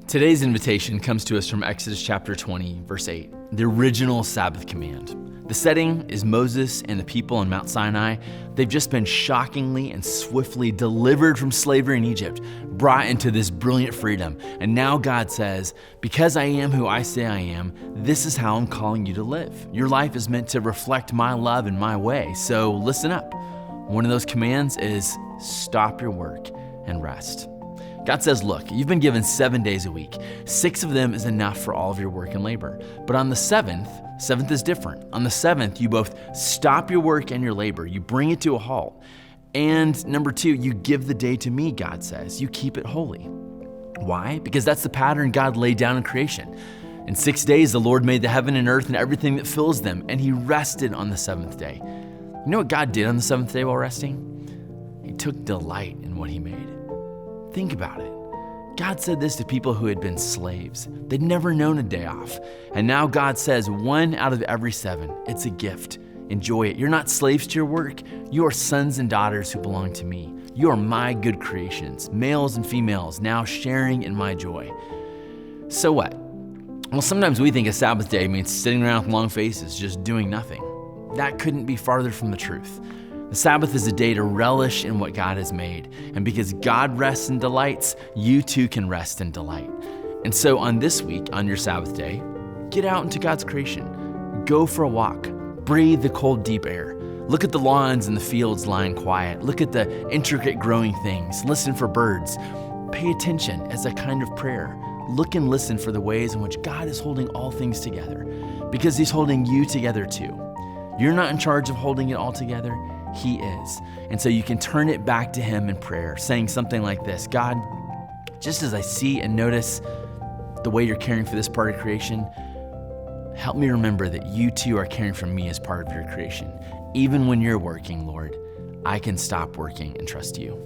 Today's invitation comes to us from Exodus chapter 20, verse 8, the original Sabbath command. The setting is Moses and the people on Mount Sinai. They've just been shockingly and swiftly delivered from slavery in Egypt, brought into this brilliant freedom. And now God says, because I am who I say I am, this is how I'm calling you to live. Your life is meant to reflect my love and my way. So listen up. One of those commands is stop your work and rest. God says, look, you've been given 7 days a week. 6 of them is enough for all of your work and labor. But on the seventh is different. On the seventh, you both stop your work and your labor. You bring it to a halt. And number 2, you give the day to me, God says. You keep it holy. Why? Because that's the pattern God laid down in creation. In 6 days, the Lord made the heaven and earth and everything that fills them, and he rested on the 7th day. You know what God did on the 7th day while resting? He took delight in what he made. Think about it. God said this to people who had been slaves. They'd never known a day off. And now God says 1 out of every 7, it's a gift. Enjoy it. You're not slaves to your work. You are sons and daughters who belong to me. You are my good creations, males and females, now sharing in my joy. So what? Well, sometimes we think a Sabbath day means sitting around with long faces, just doing nothing. That couldn't be farther from the truth. The Sabbath is a day to relish in what God has made. And because God rests and delights, you too can rest and delight. And so on this week, on your Sabbath day, get out into God's creation. Go for a walk. Breathe the cold, deep air. Look at the lawns and the fields lying quiet. Look at the intricate growing things. Listen for birds. Pay attention as a kind of prayer. Look and listen for the ways in which God is holding all things together, because he's holding you together too. You're not in charge of holding it all together. He is. And so you can turn it back to him in prayer, saying something like this: God, just as I see and notice the way you're caring for this part of creation, help me remember that you too are caring for me as part of your creation. Even when you're working, Lord, I can stop working and trust you.